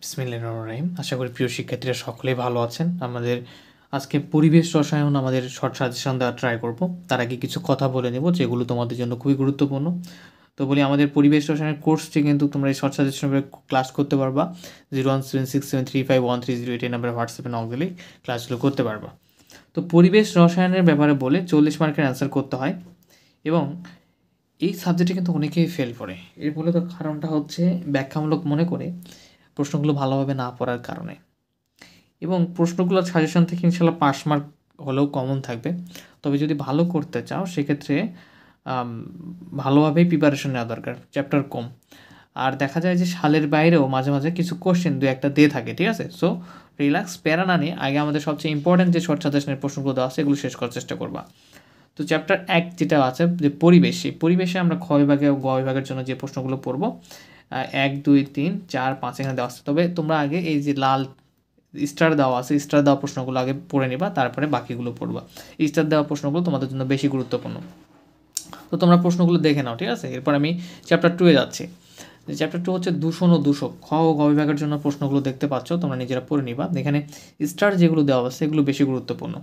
বিসমিল্লাহির রহমানির রহিম। আশা করি প্রিয় শিক্ষার্থীরা সকলেই ভালো আছেন। আমাদের আজকে পরিবেশ রসায়ন আমাদের শর্ট সাজেশন দেওয়ার ট্রাই করব। তার আগে কিছু কথা বলে নেব যেগুলো তোমাদের জন্য খুবই গুরুত্বপূর্ণ। তো বলি, আমাদের পরিবেশ রসায়নের কোর্সটি কিন্তু তোমরা এই শর্ট সাজেশনে ক্লাস করতে পারবা। 01767351308 এই নাম্বারে হোয়াটসঅ্যাপে নক দিলেই ক্লাসগুলো করতে পারবা। তো পরিবেশ রসায়নের ব্যাপারে বলে 40 মার্কের অ্যান্সার করতে হয় এবং এই সাবজেক্টে কিন্তু অনেকেই ফেল করে। এর মূলত কারণটা হচ্ছে ব্যাখ্যামূলক মনে করে প্রশ্নগুলো ভালোভাবে না পড়ার কারণে। এবং প্রশ্নগুলোর সাজেশন থেকে ইনশাল্লাহ পাস মার্ক হলেও কমন থাকবে। তবে যদি ভালো করতে চাও সেক্ষেত্রে ভালোভাবেই প্রিপারেশন নেওয়া দরকার, চ্যাপ্টার কম। আর দেখা যায় যে সালের বাইরেও মাঝে মাঝে কিছু কোশ্চেন দু একটা দিয়ে থাকে, ঠিক আছে? সো রিল্যাক্স, প্যারা না নিয়ে আগে আমাদের সবচেয়ে ইম্পর্ট্যান্ট যে শর্ট সাজেশনের প্রশ্নগুলো দেওয়া আছে এগুলো শেষ করার চেষ্টা করবা। তো চ্যাপ্টার 1 যেটা আছে যে পরিবেশ, সেই পরিবেশে আমরা খ বিভাগে ও গ বিভাগের জন্য যে প্রশ্নগুলো পড়বো 1, 2, 3, 4, 5 এখানে দেওয়া আছে। তবে তোমরা আগে এই যে লাল স্টার দেওয়া আছে, স্টার দেওয়া প্রশ্নগুলো আগে পড়ে নিবা, তারপরে বাকিগুলো পড়বা। স্টার দেওয়া প্রশ্নগুলো তোমাদের জন্য বেশি গুরুত্বপূর্ণ। তো তোমরা প্রশ্নগুলো দেখে নাও, ঠিক আছে? এরপর আমি চ্যাপ্টার 2 এ যাচ্ছি। চ্যাপ্টার 2 হচ্ছে দূষণ ও দূষক। খ ও গ বিভাগের জন্য প্রশ্নগুলো দেখতে পাচ্ছ, তোমরা নিজেরা পড়ে নিবা। এখানে স্টার যেগুলো দেওয়া আছে এগুলো বেশি গুরুত্বপূর্ণ।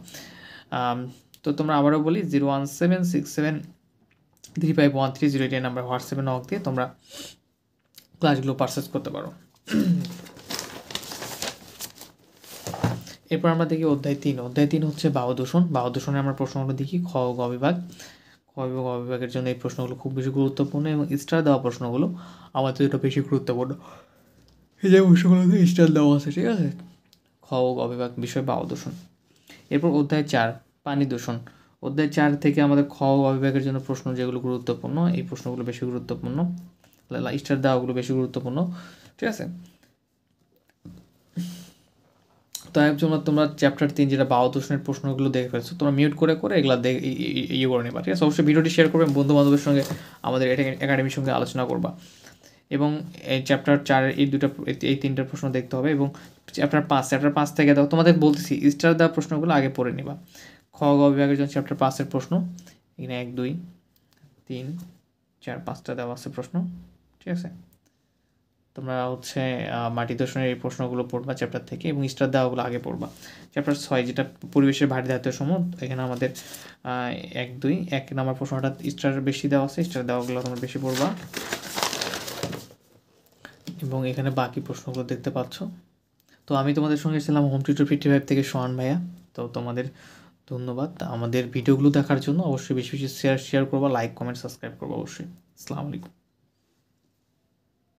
তো তোমরা আবারও বলি 01767351308 এই নাম্বার হোয়াটসঅ্যাপে নক দিয়ে তোমরা ক্লাসগুলো পারচেস করতে পারো। এরপর আমরা দেখি অধ্যায় 3। অধ্যায় 3 হচ্ছে বায়ু দূষণ। বায়ু দূষণে আমরা প্রশ্নগুলো দেখি খ ও গ বিভাগ। খ এবং গ বিভাগের জন্য এই প্রশ্নগুলো খুব বেশি গুরুত্বপূর্ণ এবং স্টার দেওয়া প্রশ্নগুলো আমাদের এটা বেশি গুরুত্বপূর্ণ। এই যে প্রশ্নগুলোতে স্টার দেওয়া আছে, ঠিক আছে? খ ও গ বিভাগ বিষয় বায়ু দূষণ। এরপর অধ্যায় 4 পানি দূষণ। অধ্যায় 4 থেকে আমাদের খ ও গ বিভাগের জন্য প্রশ্ন যেগুলো গুরুত্বপূর্ণ, এই প্রশ্নগুলো বেশি গুরুত্বপূর্ণ, স্টার দেওয়াগুলো বেশি গুরুত্বপূর্ণ, ঠিক আছে? তো এর জন্য তোমরা চ্যাপ্টার 3 যেটা বায়ু দূষণের প্রশ্নগুলো দেখে ফেলছো, তোমরা মিউট করে এগুলো ইয়ে করে নেবা, ঠিক আছে? অবশ্যই ভিডিওটি শেয়ার করবে, বন্ধু বান্ধবের সঙ্গে আমাদের একাডেমির সঙ্গে আলোচনা করবা। এবং এই চ্যাপ্টার 4 এই 3টার প্রশ্ন দেখতে হবে। এবং চ্যাপ্টার 5 থেকে দেখো, তোমাদের বলতেছি স্টার দেওয়া প্রশ্নগুলো আগে পড়ে নিবা। খ গ বিভাগের জন্য চ্যাপ্টার 5 প্রশ্ন এখানে 1, 2, 3, 4, 5টা দেওয়া আছে প্রশ্ন, ঠিক আছে? তোমরা হচ্ছে মাটি দূষণের এই প্রশ্নগুলো পড়বা চ্যাপ্টার থেকে এবং স্টার দেওয়াগুলো আগে পড়বা। চ্যাপ্টার 6 যেটা পরিবেশের ভারী ধাতুর সমূহ, এখানে আমাদের 1, 2, 1 নাম্বার প্রশ্নটা স্টার বেশি দেওয়া আছে, স্টার দেওয়াগুলো তোমরা বেশি পড়বা। এবং এখানে বাকি প্রশ্নগুলো দেখতে পাচ্ছ। তো আমি তোমাদের সঙ্গে ছিলাম হোম টিউটর 55 থেকে সোহান ভাইয়া। তো তোমাদের ধন্যবাদ আমাদের ভিডিওগুলো দেখার জন্য। অবশ্যই বেশি বেশি শেয়ার করবা, লাইক, কমেন্ট, সাবস্ক্রাইব করবা অবশ্যই। আসসালামু আলাইকুম।